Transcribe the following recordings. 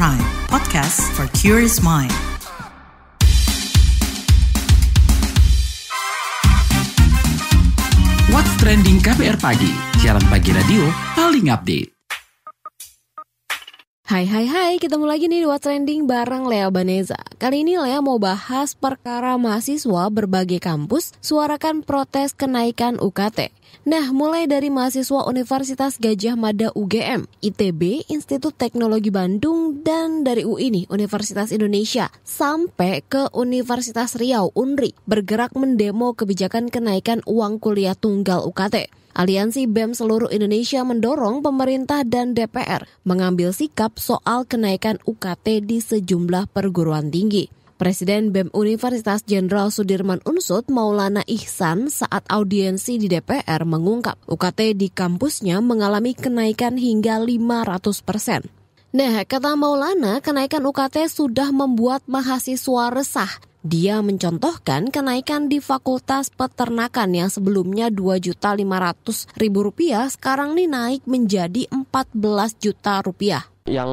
Prime, podcast for curious mind. What's Trending KBR Pagi, siaran pagi radio paling update. Hai, ketemu lagi nih di What's Trending bareng Lea Baneza. Kali ini Lea mau bahas perkara mahasiswa berbagai kampus suarakan protes kenaikan UKT. Nah, mulai dari mahasiswa Universitas Gadjah Mada UGM, ITB, Institut Teknologi Bandung, dan dari UI nih, Universitas Indonesia, sampai ke Universitas Riau, UNRI, bergerak mendemo kebijakan kenaikan uang kuliah tunggal UKT. Aliansi BEM seluruh Indonesia mendorong pemerintah dan DPR mengambil sikap soal kenaikan UKT di sejumlah perguruan tinggi. Presiden BEM Universitas Jenderal Sudirman Unsud Maulana Ihsan saat audiensi di DPR mengungkap UKT di kampusnya mengalami kenaikan hingga 500%. Nah, kata Maulana, kenaikan UKT sudah membuat mahasiswa resah. Dia mencontohkan kenaikan di Fakultas Peternakan yang sebelumnya Rp2.500.000 sekarang nih naik menjadi Rp14 juta. Yang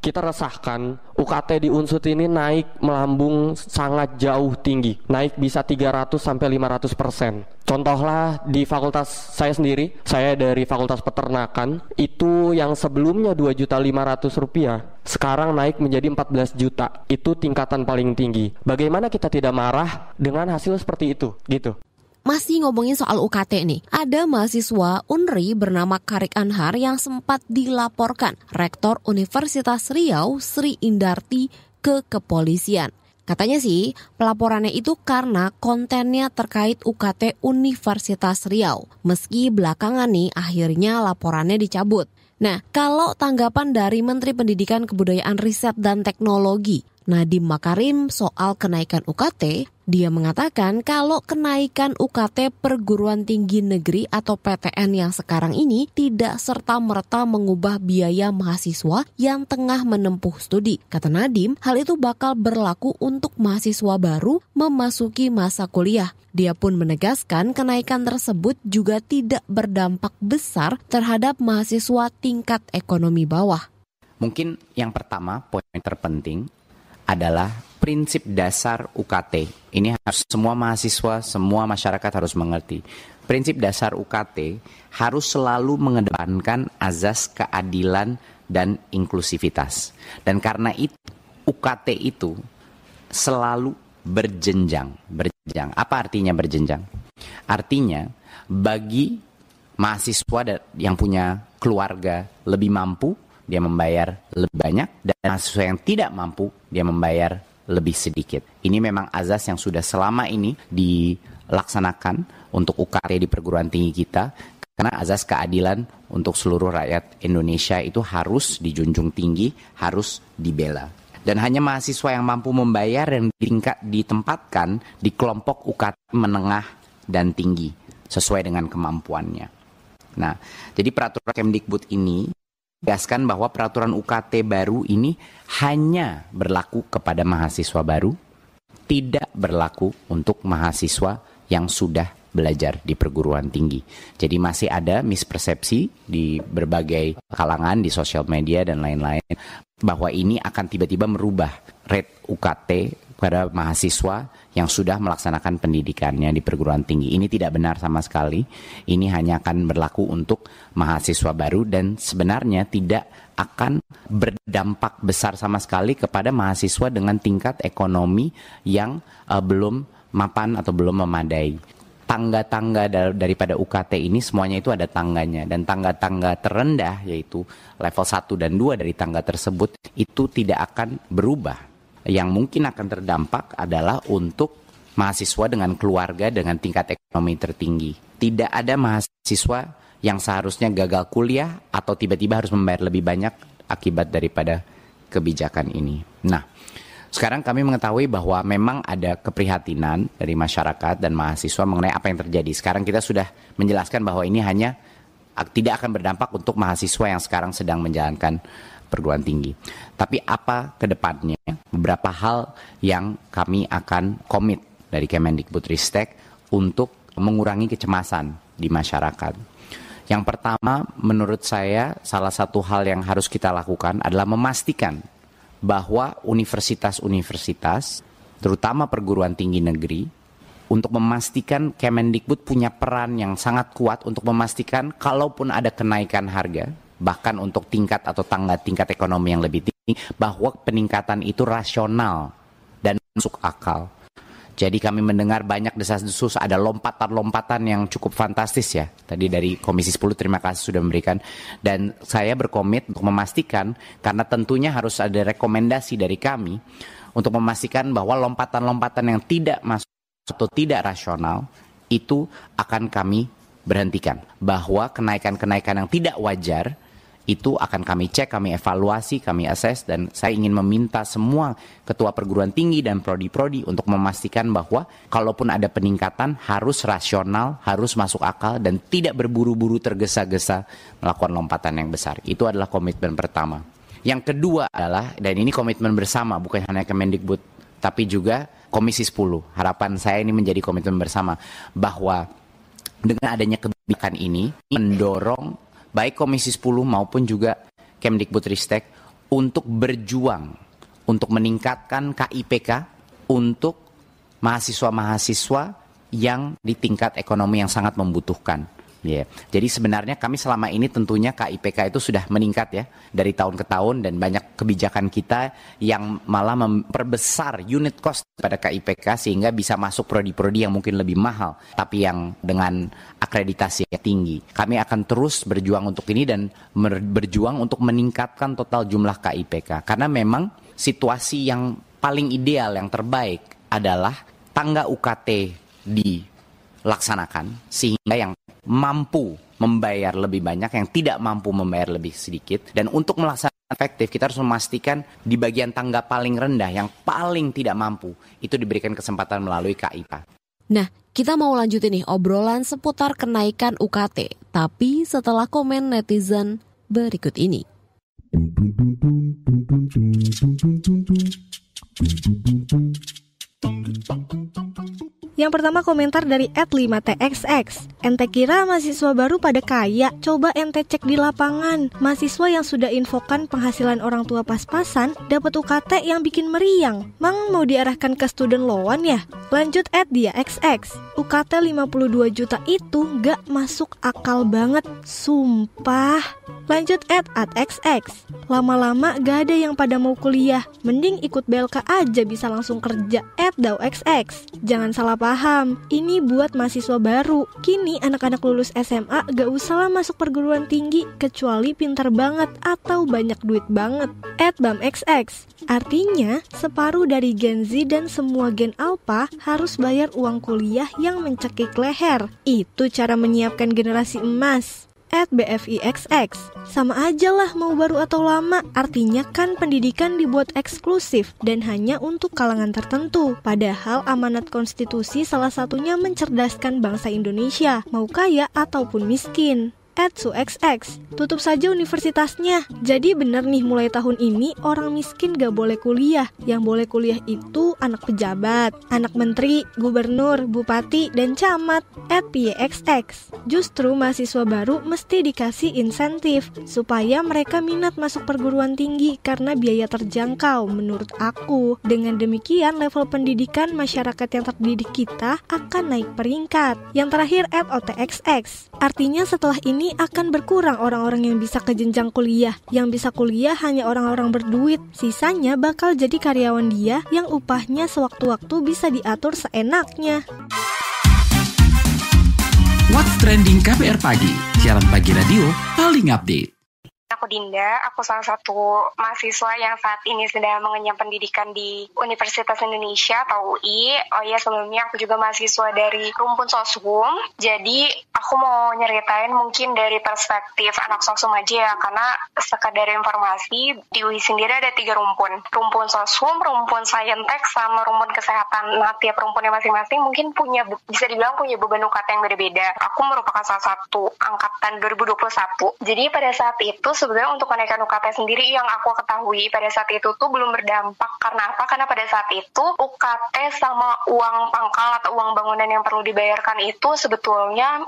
kita resahkan, UKT di Unsud ini naik melambung sangat jauh tinggi, naik bisa 300-500%. Contohlah di fakultas saya sendiri, saya dari Fakultas Peternakan, itu yang sebelumnya Rp2.500.000, sekarang naik menjadi 14 juta. Itu tingkatan paling tinggi. Bagaimana kita tidak marah dengan hasil seperti itu, gitu. Masih ngomongin soal UKT nih, ada mahasiswa UNRI bernama Karik Anhar yang sempat dilaporkan Rektor Universitas Riau Sri Indarti ke kepolisian. Katanya sih, pelaporannya itu karena kontennya terkait UKT Universitas Riau. Meski belakangan nih, akhirnya laporannya dicabut. Nah, kalau tanggapan dari Menteri Pendidikan Kebudayaan Riset dan Teknologi, Nadiem Makarim soal kenaikan UKT, dia mengatakan kalau kenaikan UKT perguruan tinggi negeri atau PTN yang sekarang ini tidak serta-merta mengubah biaya mahasiswa yang tengah menempuh studi. Kata Nadiem, hal itu bakal berlaku untuk mahasiswa baru memasuki masa kuliah. Dia pun menegaskan kenaikan tersebut juga tidak berdampak besar terhadap mahasiswa tingkat ekonomi bawah. Mungkin yang pertama, poin terpenting adalah prinsip dasar UKT. Ini harus semua mahasiswa, semua masyarakat harus mengerti. Prinsip dasar UKT harus selalu mengedepankan azas keadilan dan inklusivitas. Dan karena itu, UKT itu selalu berjenjang. Apa artinya berjenjang? Artinya, bagi mahasiswa yang punya keluarga lebih mampu, dia membayar lebih banyak, dan mahasiswa yang tidak mampu, dia membayar lebih sedikit. Ini memang azas yang sudah selama ini dilaksanakan untuk UKT di perguruan tinggi kita, karena azas keadilan untuk seluruh rakyat Indonesia itu harus dijunjung tinggi, harus dibela. Dan hanya mahasiswa yang mampu membayar yang ditempatkan di kelompok UKT menengah dan tinggi, sesuai dengan kemampuannya. Nah, jadi peraturan Kemdikbud ini tegaskan bahwa peraturan UKT baru ini hanya berlaku kepada mahasiswa baru, tidak berlaku untuk mahasiswa yang sudah belajar di perguruan tinggi. Jadi masih ada mispersepsi di berbagai kalangan, di sosial media dan lain-lain, bahwa ini akan tiba-tiba merubah rate UKT pada mahasiswa yang sudah melaksanakan pendidikannya di perguruan tinggi. Ini tidak benar sama sekali. Ini hanya akan berlaku untuk mahasiswa baru dan sebenarnya tidak akan berdampak besar sama sekali kepada mahasiswa dengan tingkat ekonomi yang belum mapan atau belum memadai. Tangga-tangga daripada UKT ini semuanya itu ada tangganya, dan tangga-tangga terendah yaitu level 1 dan 2 dari tangga tersebut itu tidak akan berubah. Yang mungkin akan terdampak adalah untuk mahasiswa dengan keluarga dengan tingkat ekonomi tertinggi. Tidak ada mahasiswa yang seharusnya gagal kuliah atau tiba-tiba harus membayar lebih banyak akibat daripada kebijakan ini. Nah, sekarang kami mengetahui bahwa memang ada keprihatinan dari masyarakat dan mahasiswa mengenai apa yang terjadi. Sekarang kita sudah menjelaskan bahwa ini hanya tidak akan berdampak untuk mahasiswa yang sekarang sedang menjalankan perguruan tinggi. Tapi apa ke depannya? Beberapa hal yang kami akan komit dari Kemendikbudristek untuk mengurangi kecemasan di masyarakat. Yang pertama, menurut saya salah satu hal yang harus kita lakukan adalah memastikan bahwa universitas-universitas, terutama perguruan tinggi negeri, untuk memastikan Kemendikbud punya peran yang sangat kuat untuk memastikan kalaupun ada kenaikan harga, bahkan untuk tingkat atau tingkat ekonomi yang lebih tinggi, bahwa peningkatan itu rasional dan masuk akal. Jadi kami mendengar banyak desas-desus, ada lompatan-lompatan yang cukup fantastis ya. Tadi dari Komisi 10 terima kasih sudah memberikan. Dan saya berkomit untuk memastikan, karena tentunya harus ada rekomendasi dari kami, untuk memastikan bahwa lompatan-lompatan yang tidak masuk atau tidak rasional itu akan kami berhentikan. Bahwa kenaikan-kenaikan yang tidak wajar itu akan kami cek, kami evaluasi, kami assess, dan saya ingin meminta semua ketua perguruan tinggi dan prodi-prodi untuk memastikan bahwa kalaupun ada peningkatan harus rasional, harus masuk akal, dan tidak berburu-buru tergesa-gesa melakukan lompatan yang besar. Itu adalah komitmen pertama. Yang kedua adalah, dan ini komitmen bersama, bukan hanya Kemendikbud, tapi juga Komisi 10. Harapan saya ini menjadi komitmen bersama, bahwa dengan adanya kebijakan ini mendorong baik Komisi 10 maupun juga Kemdikbudristek untuk berjuang untuk meningkatkan KIPK untuk mahasiswa-mahasiswa yang di tingkat ekonomi yang sangat membutuhkan. Yeah. Jadi sebenarnya kami selama ini tentunya KIPK itu sudah meningkat ya dari tahun ke tahun, dan banyak kebijakan kita yang malah memperbesar unit cost pada KIPK sehingga bisa masuk prodi-prodi yang mungkin lebih mahal tapi yang dengan akreditasi yang tinggi. Kami akan terus berjuang untuk ini dan berjuang untuk meningkatkan total jumlah KIPK, karena memang situasi yang paling ideal, yang terbaik adalah tangga UKT dilaksanakan sehingga yang mampu membayar lebih banyak, yang tidak mampu membayar lebih sedikit. Dan untuk melaksanakan efektif, kita harus memastikan di bagian tangga paling rendah, yang paling tidak mampu, itu diberikan kesempatan melalui KIPA. Nah, kita mau lanjutin nih obrolan seputar kenaikan UKT, tapi setelah komen netizen berikut ini. Yang pertama komentar dari @5txx. Ente kira mahasiswa baru pada kaya? Coba ente cek di lapangan. Mahasiswa yang sudah infokan penghasilan orang tua pas-pasan dapat UKT yang bikin meriang. Mang mau diarahkan ke student loan ya? Lanjut @diaxx. UKT 52 juta itu gak masuk akal banget. Sumpah. Lanjut @atxx. Lama-lama gak ada yang pada mau kuliah. Mending ikut BLK aja bisa langsung kerja. @dawxx. Jangan salah paham, ini buat mahasiswa baru. Kini anak-anak lulus SMA gak usah lah masuk perguruan tinggi kecuali pintar banget atau banyak duit banget. @bamxx. Artinya separuh dari Gen Z dan semua Gen Alpha harus bayar uang kuliah yang mencekik leher. Itu cara menyiapkan generasi emas. @bfixx. Sama aja lah mau baru atau lama. Artinya kan pendidikan dibuat eksklusif dan hanya untuk kalangan tertentu. Padahal amanat konstitusi salah satunya mencerdaskan bangsa Indonesia, mau kaya ataupun miskin. @suxx. Tutup saja universitasnya. Jadi bener nih, mulai tahun ini orang miskin gak boleh kuliah. Yang boleh kuliah itu anak pejabat, anak menteri, gubernur, bupati, dan camat. @pyxx. Justru mahasiswa baru mesti dikasih insentif supaya mereka minat masuk perguruan tinggi karena biaya terjangkau menurut aku. Dengan demikian level pendidikan masyarakat yang terdidik kita akan naik peringkat. Yang terakhir @otxx. Artinya setelah ini akan berkurang orang-orang yang bisa ke jenjang kuliah. Yang bisa kuliah hanya orang-orang berduit. Sisanya bakal jadi karyawan dia yang upahnya sewaktu-waktu bisa diatur seenaknya. What's Trending KPR Pagi, siaran pagi radio paling update. Aku Dinda, aku salah satu mahasiswa yang saat ini sedang mengenyam pendidikan di Universitas Indonesia atau UI. Oh iya, sebelumnya aku juga mahasiswa dari Rumpun Sosum. Jadi aku mau nyeritain mungkin dari perspektif anak Sosum aja ya, karena sekadar informasi di UI sendiri ada 3 rumpun. Rumpun Sosum, rumpun Saintek, sama rumpun kesehatan. Nah, tiap rumpunnya masing-masing mungkin bisa dibilang punya beban UKT yang beda-beda. Aku merupakan salah satu angkatan 2021. Jadi pada saat itu sebenarnya untuk kenaikan UKT sendiri yang aku ketahui pada saat itu tuh belum berdampak. Karena apa? Karena pada saat itu UKT sama uang pangkal atau uang bangunan yang perlu dibayarkan itu sebetulnya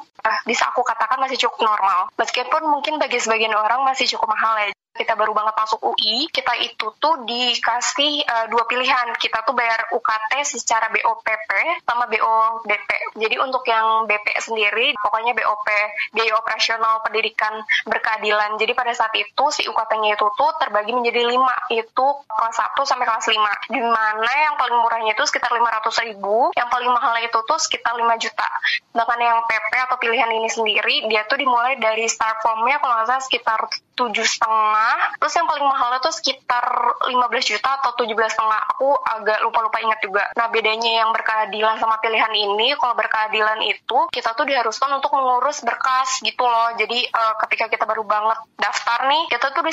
bisa aku katakan masih cukup normal. Meskipun mungkin bagi sebagian orang masih cukup mahal ya. kita baru banget masuk UI, kita itu tuh dikasih 2 pilihan. Kita tuh bayar UKT secara BOPP sama BODP. Jadi untuk yang BP sendiri, pokoknya BOP, biaya operasional pendidikan berkeadilan. Jadi pada saat itu si UKT-nya itu tuh terbagi menjadi 5, itu kelas 1 sampai kelas 5. Di mana yang paling murahnya itu sekitar 500.000, yang paling mahalnya itu tuh sekitar 5 juta. Sedangkan yang PP atau pilihan ini sendiri, dia tuh dimulai dari start formnya kalau nggak salah sekitar 7,5. Terus yang paling mahalnya tuh sekitar 15 juta atau 17,5. Aku agak lupa ingat juga. Nah, bedanya yang berkeadilan sama pilihan ini, kalau berkeadilan itu kita tuh diharuskan untuk mengurus berkas gitu loh. Jadi ketika kita baru banget daftar nih, kita tuh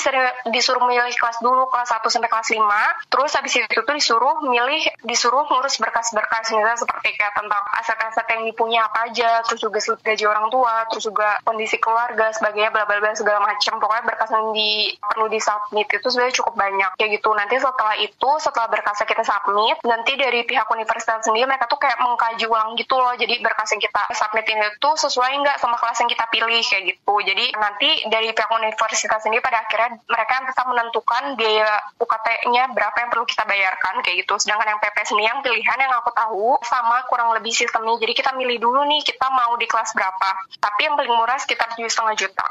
disuruh milih kelas dulu, kelas 1 sampai kelas 5. Terus habis itu tuh disuruh ngurus berkas-berkas, misalnya seperti kayak tentang aset-aset yang dipunya apa aja, terus juga gaji orang tua, terus juga kondisi keluarga, sebagainya, bla bla bla segala macam. Pokoknya berkas yang perlu disubmit itu sebenarnya cukup banyak kayak gitu. Nanti setelah berkasnya kita submit, nanti dari pihak universitas sendiri mereka tuh kayak mengkaji ulang gitu loh. Jadi berkas yang kita submit ini tuh sesuai nggak sama kelas yang kita pilih kayak gitu. Jadi nanti dari pihak universitas sendiri pada akhirnya mereka bisa menentukan biaya UKT-nya berapa yang perlu kita bayarkan kayak gitu. Sedangkan yang PP sendiri yang pilihan yang aku tahu sama kurang lebih sistemnya. Jadi kita milih dulu nih kita mau di kelas berapa. Tapi yang paling murah sekitar 7,5 juta.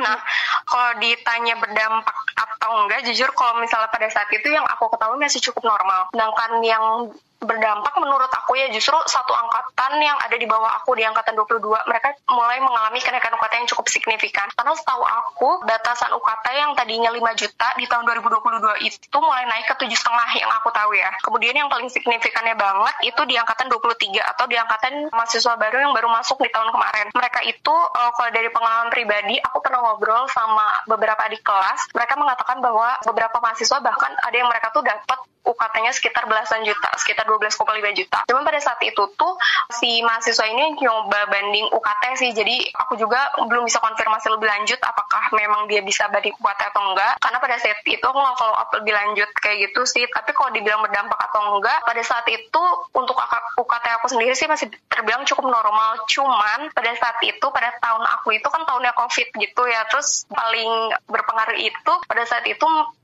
Nah, kalau ditanya berdampak atau enggak, jujur kalau misalnya pada saat itu yang aku ketahui masih cukup normal. Sedangkan yang berdampak menurut aku ya justru satu angkatan yang ada di bawah aku di angkatan 22, mereka mulai mengalami kenaikan UKT yang cukup signifikan. Karena setahu aku batasan UKT yang tadinya 5 juta di tahun 2022 itu mulai naik ke 7,5 yang aku tahu ya. Kemudian yang paling signifikannya banget itu di angkatan 23 atau di angkatan mahasiswa baru yang baru masuk di tahun kemarin. Mereka itu kalau dari pengalaman pribadi, aku pernah ngobrol sama beberapa adik kelas, mereka mengatakan bahwa beberapa mahasiswa bahkan ada yang mereka tuh dapat UKT-nya sekitar belasan juta, sekitar 12,5 juta. Cuman pada saat itu tuh si mahasiswa ini nyoba banding UKT sih, jadi aku juga belum bisa konfirmasi lebih lanjut apakah memang dia bisa banding UKT atau enggak. Karena pada saat itu aku nggak follow up lebih lanjut kayak gitu sih. Tapi kalau dibilang berdampak atau enggak, pada saat itu untuk UKT aku sendiri sih masih terbilang cukup normal. Cuman pada saat itu, pada tahun aku itu kan tahunnya COVID gitu ya. Terus paling berpengaruh itu pada saat itu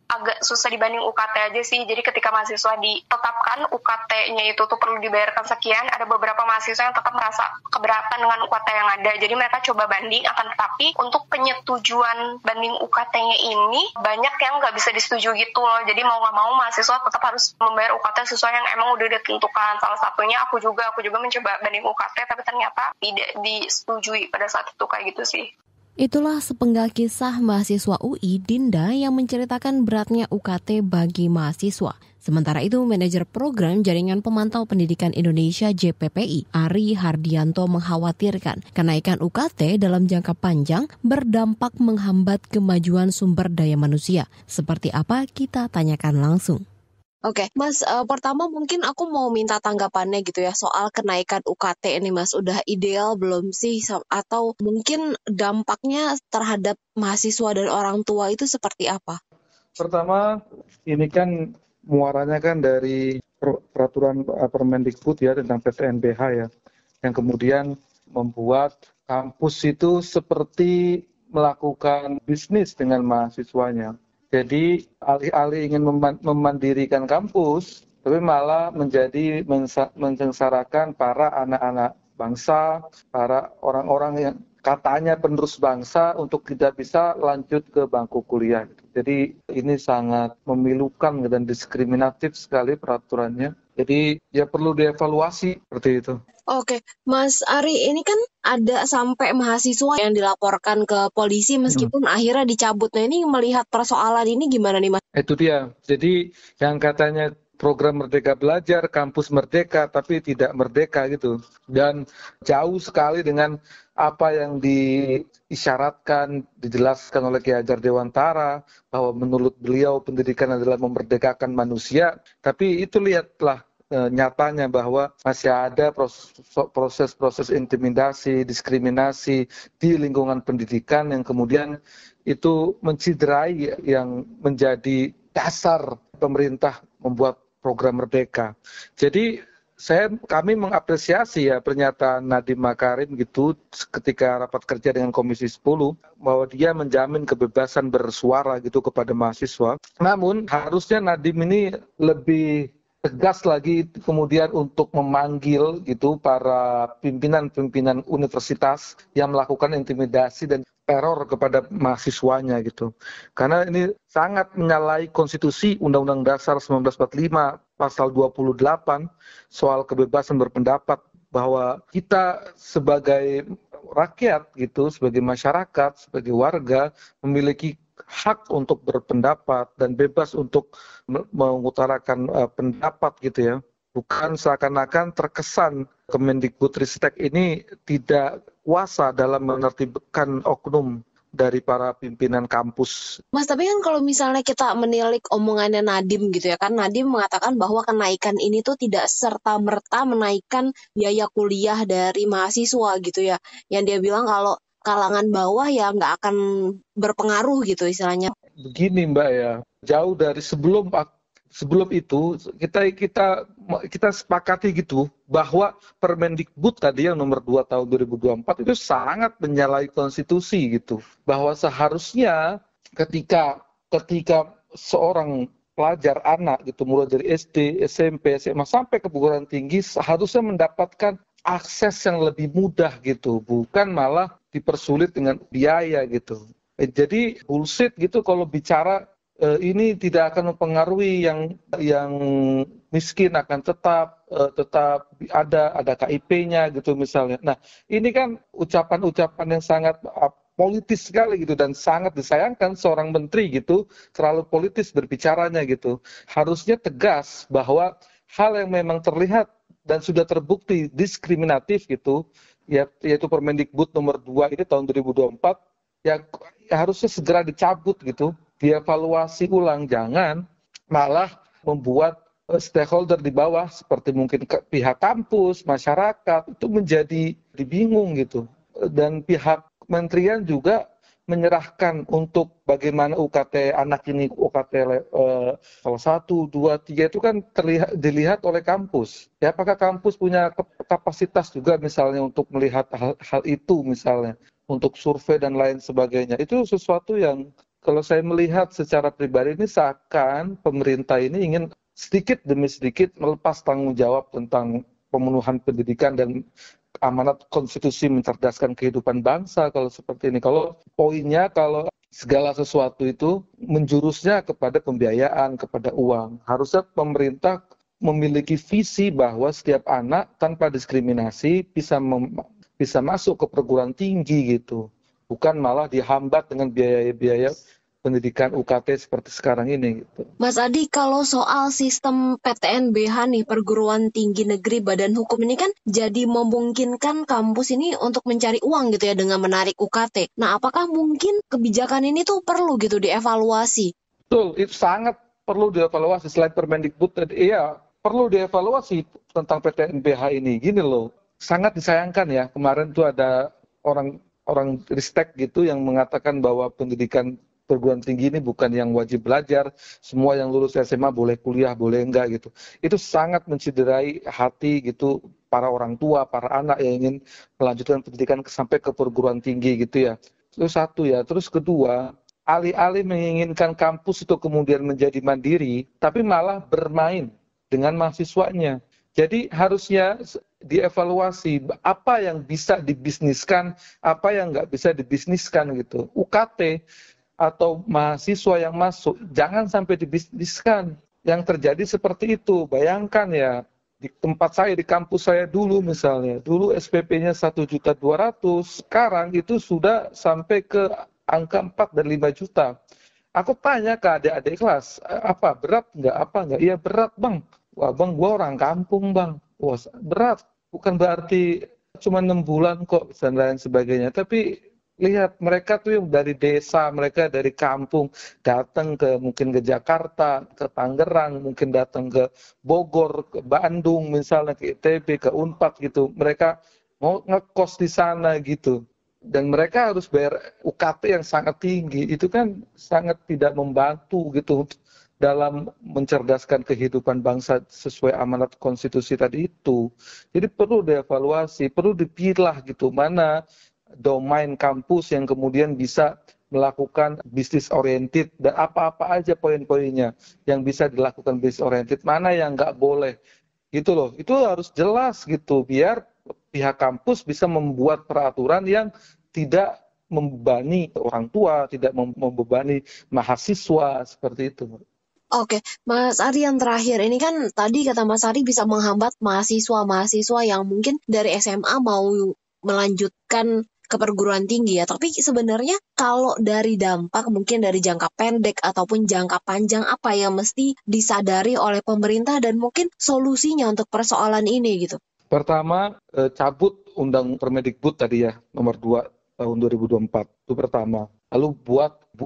agak susah dibanding UKT aja sih. Jadi ketika mahasiswa ditetapkan UKT-nya itu tuh perlu dibayarkan sekian, ada beberapa mahasiswa yang tetap merasa keberatan dengan UKT yang ada. Jadi mereka coba banding, akan tetapi untuk penyetujuan banding UKT-nya ini banyak yang nggak bisa disetujui gitu loh. Jadi mau nggak mau mahasiswa tetap harus membayar UKT sesuai yang emang udah ditentukan. Salah satunya aku juga mencoba banding UKT, tapi ternyata tidak disetujui pada saat itu kayak gitu sih. Itulah sepenggal kisah mahasiswa UI Dinda yang menceritakan beratnya UKT bagi mahasiswa. Sementara itu, Manajer Program Jaringan Pemantau Pendidikan Indonesia JPPI, Ari Hardianto mengkhawatirkan kenaikan UKT dalam jangka panjang berdampak menghambat kemajuan sumber daya manusia. Seperti apa kita tanyakan langsung. Oke, Mas, pertama mungkin aku mau minta tanggapannya gitu ya soal kenaikan UKT ini, Mas. Udah ideal belum sih? Atau mungkin dampaknya terhadap mahasiswa dan orang tua itu seperti apa? Pertama, ini kan muaranya kan dari peraturan Permendikbud ya tentang PTNBH ya, yang kemudian membuat kampus itu seperti melakukan bisnis dengan mahasiswanya. Jadi alih-alih ingin memandirikan kampus, tapi malah menjadi mensengsarakan para anak-anak bangsa, para orang-orang yang katanya penerus bangsa untuk tidak bisa lanjut ke bangku kuliah. Jadi ini sangat memilukan dan diskriminatif sekali peraturannya. Jadi ya perlu dievaluasi seperti itu. Oke, Mas Ari, ini kan ada sampai mahasiswa yang dilaporkan ke polisi meskipun akhirnya dicabut. Nah, ini melihat persoalan ini gimana nih, Mas? Itu dia. Jadi yang katanya program Merdeka Belajar, kampus merdeka, tapi tidak merdeka gitu. Dan jauh sekali dengan apa yang diisyaratkan, dijelaskan oleh Ki Hajar Dewantara, bahwa menurut beliau pendidikan adalah memerdekakan manusia. Tapi itu lihatlah nyatanya bahwa masih ada proses-proses intimidasi, diskriminasi di lingkungan pendidikan yang kemudian itu menciderai yang menjadi dasar pemerintah membuat program merdeka. Jadi kami mengapresiasi ya pernyataan Nadiem Makarim gitu ketika rapat kerja dengan Komisi 10 bahwa dia menjamin kebebasan bersuara gitu kepada mahasiswa. Namun harusnya Nadiem ini lebih tegas lagi kemudian untuk memanggil gitu para pimpinan-pimpinan universitas yang melakukan intimidasi dan teror kepada mahasiswanya gitu. Karena ini sangat menyalahi konstitusi Undang-Undang Dasar 1945 pasal 28 soal kebebasan berpendapat, bahwa kita sebagai rakyat gitu, sebagai masyarakat, sebagai warga memiliki hak untuk berpendapat dan bebas untuk mengutarakan pendapat gitu ya. Bukan seakan-akan terkesan Kemendikbudristek ini tidak kuasa dalam menertibkan oknum dari para pimpinan kampus. Mas, tapi kan kalau misalnya kita menilik omongannya Nadiem gitu ya, kan Nadiem mengatakan bahwa kenaikan ini tuh tidak serta-merta menaikkan biaya kuliah dari mahasiswa gitu ya. Yang dia bilang kalau kalangan bawah ya nggak akan berpengaruh gitu istilahnya. Begini Mbak ya, jauh dari sebelum itu kita sepakati gitu bahwa Permendikbud tadi yang nomor 2 tahun 2024 itu sangat menyalahi konstitusi gitu. Bahwa seharusnya ketika seorang pelajar anak gitu mulai dari SD, SMP, SMA sampai ke perguruan tinggi seharusnya mendapatkan akses yang lebih mudah gitu, bukan malah dipersulit dengan biaya gitu. Jadi bullshit gitu kalau bicara ini tidak akan mempengaruhi yang miskin akan tetap ada KIP-nya gitu misalnya. Nah, ini kan ucapan-ucapan yang sangat politis sekali gitu dan sangat disayangkan seorang menteri gitu terlalu politis berbicaranya gitu. Harusnya tegas bahwa hal yang memang terlihat dan sudah terbukti diskriminatif gitu, yaitu Permendikbud nomor 2 ini tahun 2024 ya harusnya segera dicabut gitu, dievaluasi ulang, jangan malah membuat stakeholder di bawah seperti mungkin pihak kampus, masyarakat itu menjadi bingung gitu. Dan pihak kementerian juga menyerahkan untuk bagaimana UKT anak ini, UKT kalau 1, 2, 3 itu kan dilihat oleh kampus. Ya, apakah kampus punya kapasitas juga misalnya untuk melihat hal itu misalnya, untuk survei dan lain sebagainya. Itu sesuatu yang kalau saya melihat secara pribadi ini seakan pemerintah ini ingin sedikit demi sedikit melepas tanggung jawab tentang pemenuhan pendidikan dan amanat konstitusi mencerdaskan kehidupan bangsa kalau seperti ini. Kalau poinnya kalau segala sesuatu itu menjurusnya kepada pembiayaan, kepada uang. Harusnya pemerintah memiliki visi bahwa setiap anak tanpa diskriminasi bisa masuk ke perguruan tinggi gitu. Bukan malah dihambat dengan biaya-biaya pendidikan UKT seperti sekarang ini gitu. Mas Adi, kalau soal sistem PTNBH nih, perguruan tinggi negeri badan hukum ini kan jadi memungkinkan kampus ini untuk mencari uang gitu ya dengan menarik UKT. Nah, apakah mungkin kebijakan ini tuh perlu gitu dievaluasi? Betul, itu sangat perlu dievaluasi. Selain Permendikbud tadi, iya perlu dievaluasi tentang PTNBH ini. Gini loh, sangat disayangkan ya, kemarin tuh ada orang ristek gitu yang mengatakan bahwa pendidikan perguruan tinggi ini bukan yang wajib belajar, semua yang lulus SMA boleh kuliah, boleh enggak gitu. Itu sangat menciderai hati gitu para orang tua, para anak yang ingin melanjutkan pendidikan sampai ke perguruan tinggi gitu ya. Itu satu ya. Terus kedua, alih-alih menginginkan kampus itu kemudian menjadi mandiri, tapi malah bermain dengan mahasiswanya. Jadi harusnya dievaluasi apa yang bisa dibisniskan, apa yang nggak bisa dibisniskan gitu. UKT atau mahasiswa yang masuk, jangan sampai dibisniskan. Yang terjadi seperti itu, bayangkan ya, di tempat saya, di kampus saya dulu misalnya, dulu SPP-nya 1.200.000, sekarang itu sudah sampai ke angka 4 dan 5 juta. Aku tanya ke adik-adik kelas, apa berat nggak, apa nggak? Iya berat bang. Wah bang, gua orang kampung bang. Wah berat, bukan berarti cuma 6 bulan kok dan lain sebagainya, tapi lihat mereka tuh yang dari desa, mereka dari kampung datang mungkin ke Jakarta, ke Tangerang, mungkin datang ke Bogor, ke Bandung misalnya, ke ITB, ke Unpad gitu. Mereka mau ngekos di sana gitu. Dan mereka harus bayar UKT yang sangat tinggi. Itu kan sangat tidak membantu gitu dalam mencerdaskan kehidupan bangsa sesuai amanat konstitusi tadi itu. Jadi perlu dievaluasi, perlu dipilah gitu mana domain kampus yang kemudian bisa melakukan bisnis oriented dan apa-apa aja poin-poinnya yang bisa dilakukan bisnis oriented, mana yang nggak boleh gitu loh. Itu harus jelas gitu biar pihak kampus bisa membuat peraturan yang tidak membebani orang tua, tidak membebani mahasiswa seperti itu. Oke, Mas Ari yang terakhir ini kan tadi kata Mas Ari bisa menghambat mahasiswa yang mungkin dari SMA mau melanjutkan ke perguruan tinggi ya. Tapi sebenarnya kalau dari dampak mungkin dari jangka pendek ataupun jangka panjang apa yang mesti disadari oleh pemerintah dan mungkin solusinya untuk persoalan ini gitu. Pertama, cabut Undang Permendikbud tadi ya, nomor 2 tahun 2024. Itu pertama. Lalu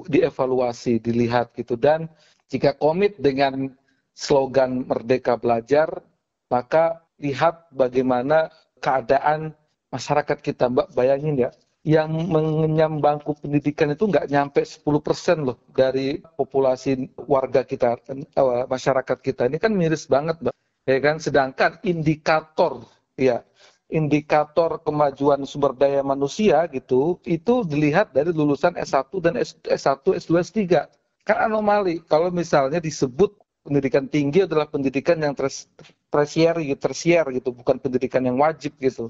dievaluasi, dilihat gitu. Dan jika komit dengan slogan Merdeka Belajar, maka lihat bagaimana keadaan masyarakat kita. Mbak bayangin ya, yang mengenyam bangku pendidikan itu nggak nyampe 10% loh dari populasi warga kita, masyarakat kita. Ini kan miris banget, Mbak. Ya kan, sedangkan indikator kemajuan sumber daya manusia gitu, itu dilihat dari lulusan S1 dan S1, S2, S3. Kan anomali kalau misalnya disebut pendidikan tinggi adalah pendidikan yang tersier gitu, bukan pendidikan yang wajib gitu.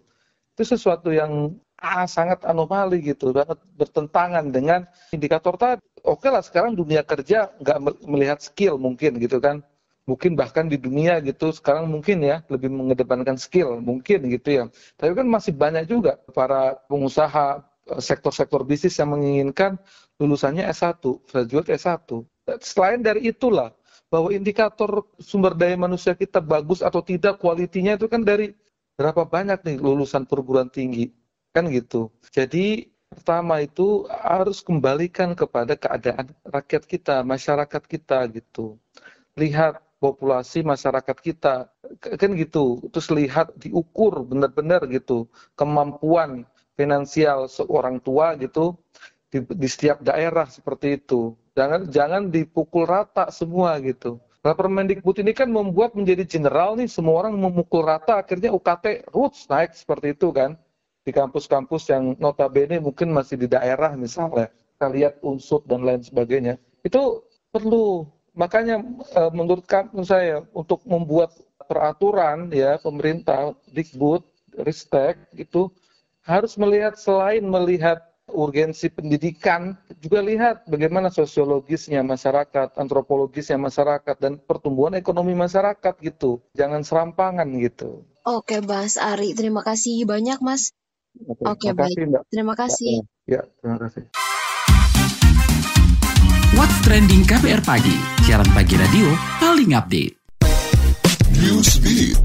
Itu sesuatu yang sangat anomali gitu, banget bertentangan dengan indikator tadi. Oke lah, sekarang dunia kerja nggak melihat skill mungkin gitu kan. Mungkin bahkan di dunia gitu sekarang mungkin ya lebih mengedepankan skill mungkin gitu ya. Tapi kan masih banyak juga para pengusaha sektor-sektor bisnis yang menginginkan lulusannya S1, graduate S1. Selain dari itulah bahwa indikator sumber daya manusia kita bagus atau tidak, kualitinya itu kan dari berapa banyak nih lulusan perguruan tinggi, kan gitu. Jadi pertama itu harus kembalikan kepada keadaan rakyat kita, masyarakat kita gitu. Lihat populasi masyarakat kita, kan gitu. Terus lihat, diukur benar-benar gitu kemampuan finansial seorang tua gitu di setiap daerah seperti itu. Jangan dipukul rata semua gitu. Nah, Permendikbud ini kan membuat menjadi general nih, semua orang memukul rata, akhirnya UKT roots naik seperti itu kan. Di kampus-kampus yang notabene mungkin masih di daerah misalnya, kita lihat unsur dan lain sebagainya. Itu perlu, makanya menurut saya untuk membuat peraturan ya pemerintah, Dikbud, Ristek itu harus melihat selain melihat urgensi pendidikan, juga lihat bagaimana sosiologisnya masyarakat, antropologisnya masyarakat, dan pertumbuhan ekonomi masyarakat gitu. Jangan serampangan gitu. Oke, Mas Ari, terima kasih banyak, Mas. Oke, baik. Terima kasih. Ya, terima kasih. What's Trending KBR Pagi, siaran pagi radio paling update. Newsbeat.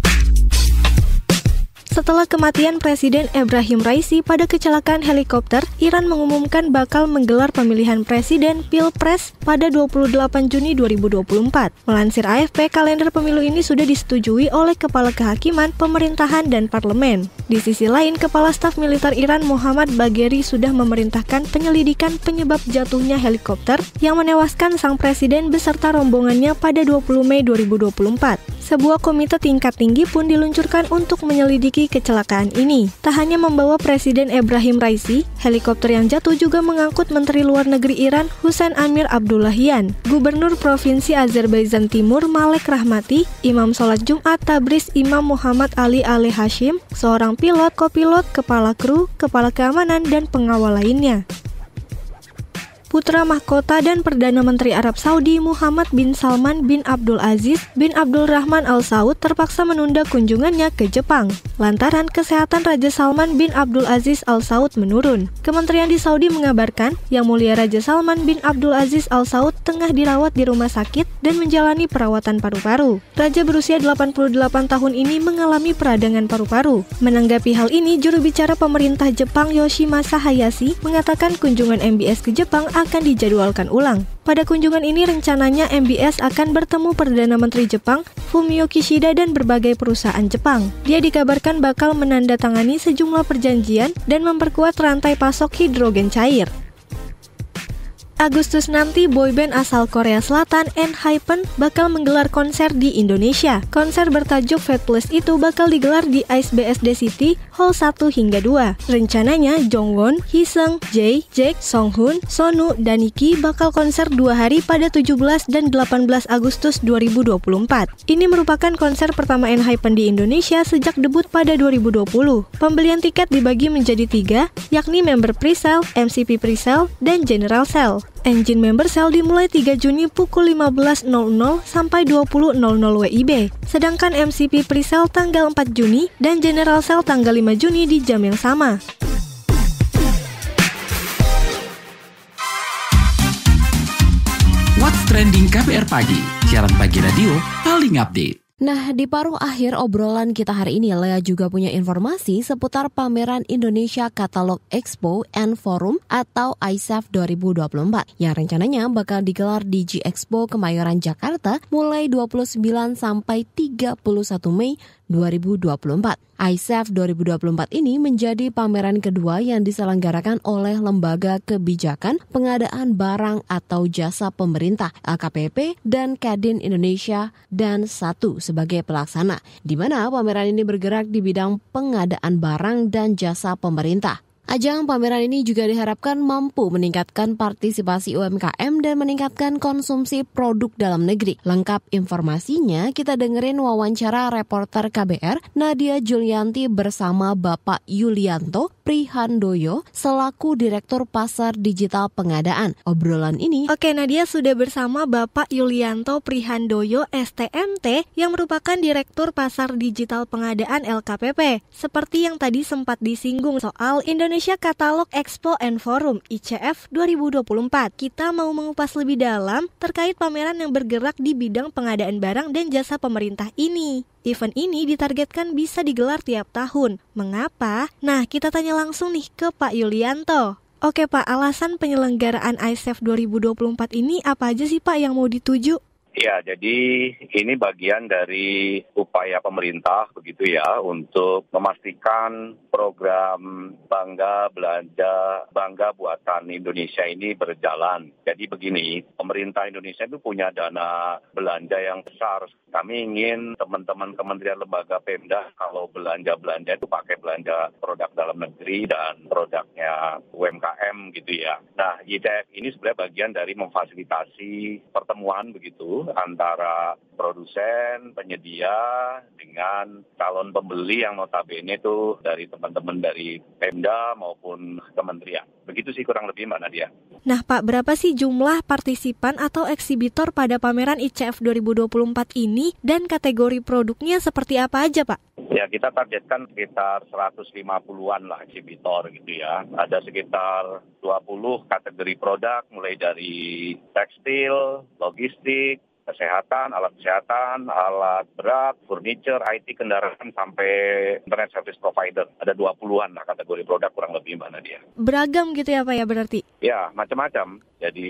Setelah kematian Presiden Ebrahim Raisi pada kecelakaan helikopter, Iran mengumumkan bakal menggelar pemilihan presiden Pilpres pada 28 Juni 2024. Melansir AFP, kalender pemilu ini sudah disetujui oleh Kepala Kehakiman, Pemerintahan, dan Parlemen. Di sisi lain, Kepala Staf Militer Iran Mohammad Bagheri sudah memerintahkan penyelidikan penyebab jatuhnya helikopter yang menewaskan sang presiden beserta rombongannya pada 20 Mei 2024. Sebuah komite tingkat tinggi pun diluncurkan untuk menyelidiki kecelakaan ini. Tak hanya membawa Presiden Ebrahim Raisi, helikopter yang jatuh juga mengangkut Menteri Luar Negeri Iran Hussein Amir Abdullahian, Gubernur Provinsi Azerbaijan Timur Malek Rahmati, Imam Sholat Jumat Tabriz Imam Muhammad Ali Hashim, seorang pilot, kopilot, kepala kru, kepala keamanan, dan pengawal lainnya. Putra mahkota dan Perdana Menteri Arab Saudi Muhammad bin Salman bin Abdul Aziz bin Abdul Rahman Al Saud terpaksa menunda kunjungannya ke Jepang lantaran kesehatan Raja Salman bin Abdul Aziz Al Saud menurun. Kementerian di Saudi mengabarkan Yang Mulia Raja Salman bin Abdul Aziz Al Saud tengah dirawat di rumah sakit dan menjalani perawatan paru-paru. Raja berusia 88 tahun ini mengalami peradangan paru-paru. Menanggapi hal ini, juru bicara pemerintah Jepang Yoshimasa Hayashi mengatakan kunjungan MBS ke Jepang akan dijadwalkan ulang. Pada kunjungan ini rencananya MBS akan bertemu Perdana Menteri Jepang Fumio Kishida dan berbagai perusahaan Jepang. Dia dikabarkan bakal menandatangani sejumlah perjanjian dan memperkuat rantai pasok hidrogen cair. Agustus nanti boyband asal Korea Selatan ENHYPEN bakal menggelar konser di Indonesia. Konser bertajuk Faithless itu bakal digelar di Ice BSD City, Hall 1 hingga 2. Rencananya Jongwon, Hiseung, Jae, Jack, Songhoon, Sonu, dan Nikki bakal konser 2 hari pada 17 dan 18 Agustus 2024. Ini merupakan konser pertama ENHYPEN di Indonesia sejak debut pada 2020. Pembelian tiket dibagi menjadi 3, yakni member pre-sale, MCP pre-sale, dan general sale. Engine member sale dimulai 3 Juni pukul 15.00 sampai 20.00 WIB. Sedangkan MCP pre-sale tanggal 4 Juni dan general sale tanggal 5 Juni di jam yang sama. What's Trending KBR Pagi, siaran pagi radio paling update. Nah, di paruh akhir obrolan kita hari ini, Lea juga punya informasi seputar pameran Indonesia Catalog Expo and Forum atau ICEF 2024 yang rencananya bakal digelar di G-Expo Kemayoran, Jakarta mulai 29 sampai 31 Mei 2024. ICEF 2024 ini menjadi pameran kedua yang diselenggarakan oleh Lembaga Kebijakan Pengadaan Barang atau Jasa Pemerintah LKPP dan Kadin Indonesia dan satu sebagai pelaksana, di mana pameran ini bergerak di bidang pengadaan barang dan jasa pemerintah. Ajang pameran ini juga diharapkan mampu meningkatkan partisipasi UMKM dan meningkatkan konsumsi produk dalam negeri. Lengkap informasinya kita dengerin wawancara reporter KBR Nadia Julianti bersama Bapak Yulianto Prihandoyo selaku Direktur Pasar Digital Pengadaan. Obrolan ini. Oke, Nadia sudah bersama Bapak Yulianto Prihandoyo STMT yang merupakan Direktur Pasar Digital Pengadaan LKPP. Seperti yang tadi sempat disinggung soal Indonesia Catalog Expo and Forum ICF 2024. Kita mau mengupas lebih dalam terkait pameran yang bergerak di bidang pengadaan barang dan jasa pemerintah ini. Event ini ditargetkan bisa digelar tiap tahun. Mengapa? Nah, kita tanya langsung nih ke Pak Yulianto. Oke Pak, alasan penyelenggaraan ICEF 2024 ini apa aja sih Pak yang mau dituju? Ya, jadi ini bagian dari upaya pemerintah begitu ya untuk memastikan program Bangga Belanja, Bangga Buatan Indonesia ini berjalan. Jadi begini, pemerintah Indonesia itu punya dana belanja yang besar. Kami ingin teman-teman kementerian lembaga Pemda kalau belanja-belanja itu pakai belanja produk dalam negeri dan produknya UMKM gitu ya. Nah, ICEF ini sebenarnya bagian dari memfasilitasi pertemuan begitu antara produsen, penyedia dengan calon pembeli yang notabene itu dari teman-teman dari Pemda maupun kementerian. Begitu sih kurang lebih Mbak Nadia. Nah Pak, berapa sih jumlah partisipan atau eksibitor pada pameran ICEF 2024 ini dan kategori produknya seperti apa aja Pak? Ya, kita targetkan sekitar 150-an lah eksibitor gitu ya. Ada sekitar 20 kategori produk mulai dari tekstil, logistik, kesehatan, alat berat, furniture, IT, kendaraan, sampai internet service provider. Ada 20-an lah kategori produk kurang lebih Mbak Nadia. Beragam gitu ya Pak ya berarti? Ya, macam-macam. Jadi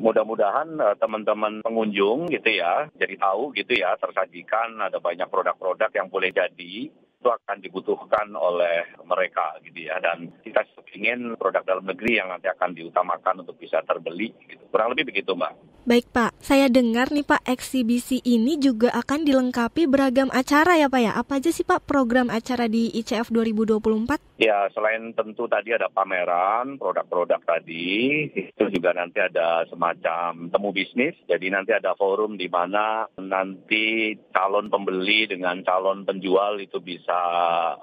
mudah-mudahan teman-teman pengunjung gitu ya, jadi tahu gitu ya, tersajikan ada banyak produk-produk yang boleh jadi itu akan dibutuhkan oleh mereka gitu ya, dan kita ingin produk dalam negeri yang nanti akan diutamakan untuk bisa terbeli gitu. Kurang lebih begitu Mbak. Baik Pak, saya dengar nih Pak, eksibisi ini juga akan dilengkapi beragam acara ya Pak ya. Apa aja sih Pak program acara di ICEF 2024? Ya, selain tentu tadi ada pameran produk-produk tadi, itu juga nanti ada semacam temu bisnis. Jadi nanti ada forum di mana nanti calon pembeli dengan calon penjual itu bisa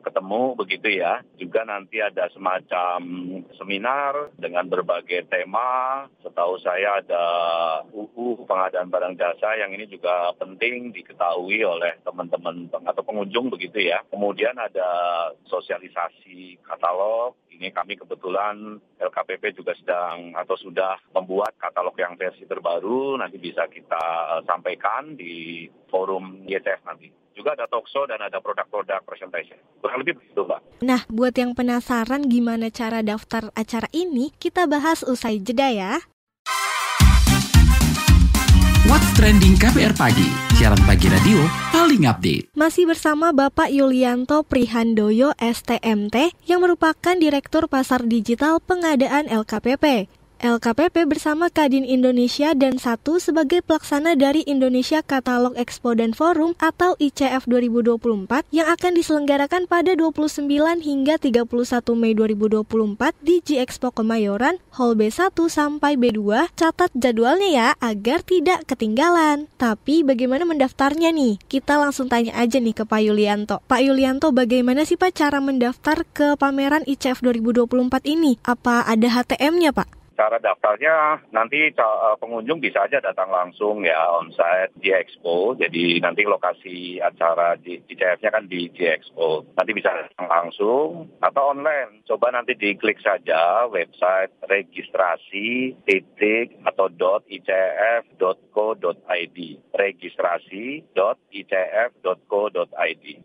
ketemu begitu ya. Juga nanti ada semacam seminar dengan berbagai tema. Setahu saya ada UU pengadaan barang jasa yang ini juga penting diketahui oleh teman-teman atau pengunjung begitu ya. Kemudian ada sosialisasi katalog. Ini kami kebetulan LKPP juga sedang atau sudah membuat katalog yang versi terbaru, nanti bisa kita sampaikan di forum ICEF nanti. Juga ada talkshow dan ada produk-produk presentation. Kurang lebih begitu, Mbak. Nah, buat yang penasaran gimana cara daftar acara ini, kita bahas usai jeda ya. What's Trending KBR Pagi, siaran pagi radio paling update. Masih bersama Bapak Yulianto Prihandoyo STMT yang merupakan Direktur Pasar Digital Pengadaan LKPP. LKPP bersama Kadin Indonesia dan 1 sebagai pelaksana dari Indonesia Katalog Expo dan Forum atau ICF 2024 yang akan diselenggarakan pada 29 hingga 31 Mei 2024 di G-Expo Kemayoran, Hall B1 sampai B2. Catat jadwalnya ya agar tidak ketinggalan. Tapi bagaimana mendaftarnya nih? Kita langsung tanya aja nih ke Pak Yulianto. Pak Yulianto, bagaimana sih Pak cara mendaftar ke pameran ICF 2024 ini? Apa ada HTM-nya Pak? Cara daftarnya nanti pengunjung bisa aja datang langsung ya onsite di Expo. Jadi nanti lokasi acara di ICF-nya kan di G-Expo. Nanti bisa datang langsung atau online. Coba nanti diklik saja website registrasi .icf.co.id registrasi.icf.co.id.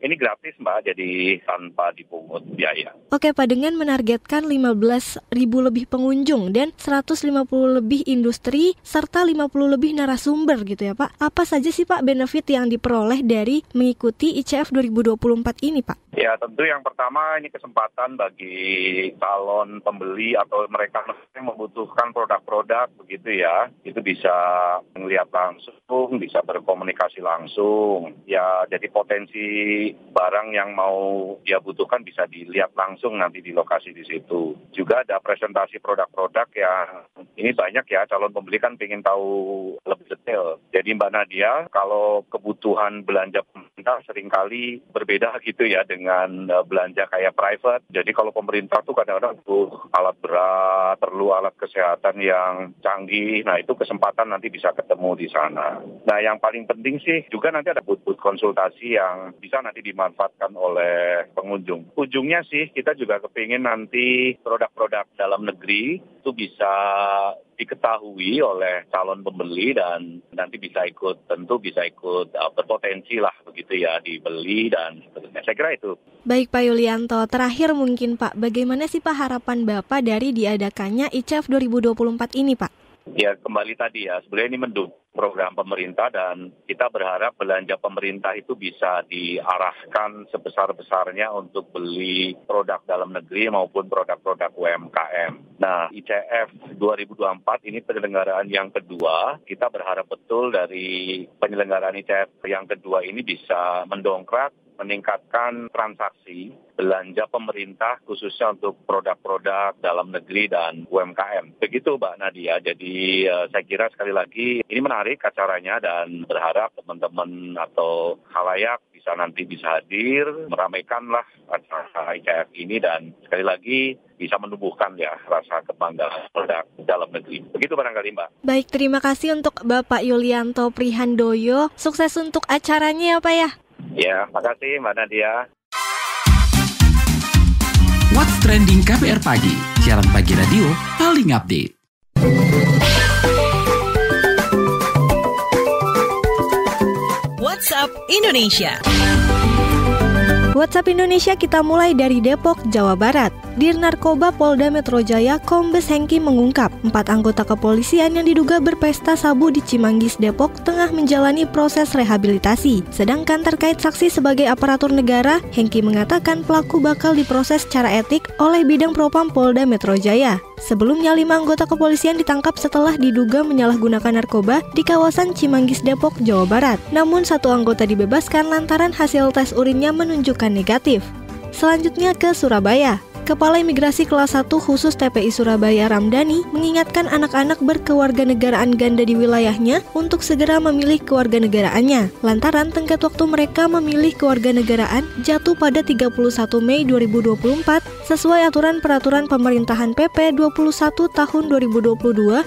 Ini gratis Mbak, jadi tanpa dipungut biaya. Oke Pak, dengan menargetkan 15.000 lebih pengunjung dan 150 lebih industri serta 50 lebih narasumber gitu ya Pak. Apa saja sih Pak benefit yang diperoleh dari mengikuti ICF 2024 ini Pak? Ya tentu yang pertama ini kesempatan bagi calon pembeli atau mereka yang membutuhkan produk-produk begitu ya. Itu bisa melihat langsung, bisa berkomunikasi langsung. Ya jadi potensi barang yang mau dia butuhkan bisa dilihat langsung nanti di lokasi di situ. Juga ada presentasi produk-produk yang ini banyak ya, calon pembeli kan pengen tahu lebih detail. Jadi Mbak Nadia, kalau kebutuhan belanja pemerintah seringkali berbeda gitu ya dengan belanja kayak private. Jadi kalau pemerintah tuh kadang-kadang perlu alat berat, perlu alat kesehatan yang canggih. Nah itu kesempatan nanti bisa ketemu di sana. Nah yang paling penting sih juga nanti ada booth-booth konsultasi yang bisa nanti dimanfaatkan oleh pengunjung. Ujungnya sih kita juga kepingin nanti produk-produk dalam negeri itu bisa diketahui oleh calon pembeli dan nanti bisa ikut berpotensi lah begitu ya dibeli dan seterusnya. Saya kira itu. Baik Pak Yulianto, terakhir mungkin Pak, bagaimana sih Pak harapan Bapak dari diadakannya ICF 2024 ini Pak? Ya kembali tadi ya, sebenarnya ini mendukung program pemerintah dan kita berharap belanja pemerintah itu bisa diarahkan sebesar-besarnya untuk beli produk dalam negeri maupun produk-produk UMKM. Nah, ICF 2024 ini penyelenggaraan yang kedua. Kita berharap betul dari penyelenggaraan ICF yang kedua ini bisa meningkatkan transaksi belanja pemerintah khususnya untuk produk-produk dalam negeri dan UMKM. Begitu Mbak Nadia. Jadi saya kira sekali lagi ini menarik acaranya dan berharap teman-teman atau khalayak bisa hadir, meramaikanlah acara ICF ini dan sekali lagi bisa menumbuhkan ya rasa kebanggaan produk dalam negeri. Begitu barangkali Mbak. Baik, terima kasih untuk Bapak Yulianto Prihandoyo. Sukses untuk acaranya ya Pak ya. Ya, makasih Mbak Nadia. What's Trending KBR Pagi, siaran pagi radio paling update. WhatsApp Indonesia. WhatsApp Indonesia kita mulai dari Depok, Jawa Barat. Dir Narkoba Polda Metro Jaya Kombes Hengki mengungkap 4 anggota kepolisian yang diduga berpesta sabu di Cimanggis, Depok tengah menjalani proses rehabilitasi. Sedangkan terkait saksi sebagai aparatur negara, Hengki mengatakan pelaku bakal diproses secara etik oleh Bidang Propam Polda Metro Jaya. Sebelumnya 5 anggota kepolisian ditangkap setelah diduga menyalahgunakan narkoba di kawasan Cimanggis, Depok, Jawa Barat. Namun 1 anggota dibebaskan lantaran hasil tes urinnya menunjukkan negatif. Selanjutnya ke Surabaya. Kepala Imigrasi Kelas 1 khusus TPI Surabaya Ramdhani mengingatkan anak-anak berkewarganegaraan ganda di wilayahnya untuk segera memilih kewarganegaraannya. Lantaran tenggat waktu mereka memilih kewarganegaraan jatuh pada 31 Mei 2024 sesuai aturan peraturan pemerintahan PP 21 tahun 2022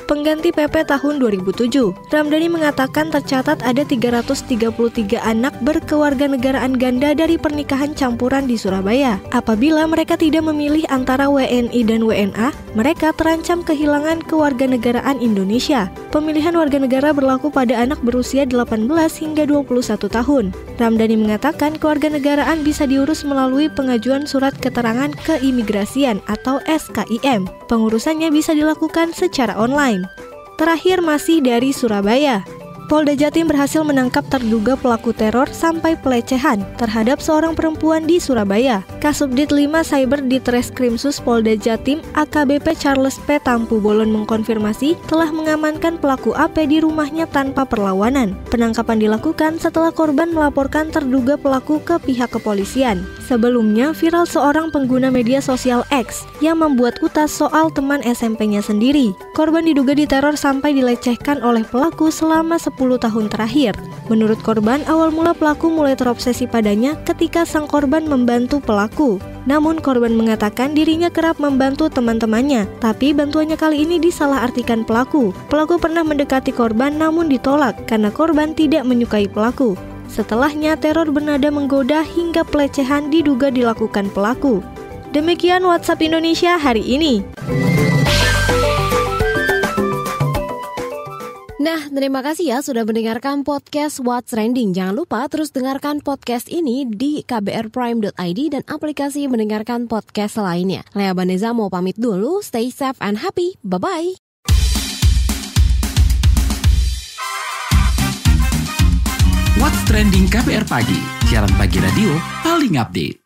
pengganti PP tahun 2007. Ramdhani mengatakan tercatat ada 333 anak berkewarganegaraan ganda dari pernikahan campuran di Surabaya. Apabila mereka tidak memilih antara WNI dan WNA, mereka terancam kehilangan kewarganegaraan Indonesia. Pemilihan warga negara berlaku pada anak berusia 18 hingga 21 tahun. Ramdhani mengatakan kewarganegaraan bisa diurus melalui pengajuan surat keterangan keimigrasian atau SKIM. Pengurusannya bisa dilakukan secara online. Terakhir masih dari Surabaya. Polda Jatim berhasil menangkap terduga pelaku teror sampai pelecehan terhadap seorang perempuan di Surabaya. Kasubdit 5 Cyber di Treskrimsus Polda Jatim AKBP Charles P. Tampu Bolon mengkonfirmasi telah mengamankan pelaku AP di rumahnya tanpa perlawanan. Penangkapan dilakukan setelah korban melaporkan terduga pelaku ke pihak kepolisian. Sebelumnya viral seorang pengguna media sosial X yang membuat utas soal teman SMP-nya sendiri. Korban diduga diteror sampai dilecehkan oleh pelaku selama 10 tahun terakhir. Menurut korban, awal mula pelaku mulai terobsesi padanya ketika sang korban membantu pelaku. Namun korban mengatakan dirinya kerap membantu teman-temannya, tapi bantuannya kali ini disalahartikan pelaku. Pelaku pernah mendekati korban namun ditolak karena korban tidak menyukai pelaku. Setelahnya teror bernada menggoda hingga pelecehan diduga dilakukan pelaku. Demikian WhatsApp Indonesia hari ini. Nah, terima kasih ya sudah mendengarkan podcast What's Trending. Jangan lupa terus dengarkan podcast ini di kbrprime.id dan aplikasi mendengarkan podcast lainnya. Lea Baneza mau pamit dulu, stay safe and happy. Bye-bye. What's Trending KBR Pagi, siaran pagi radio paling update.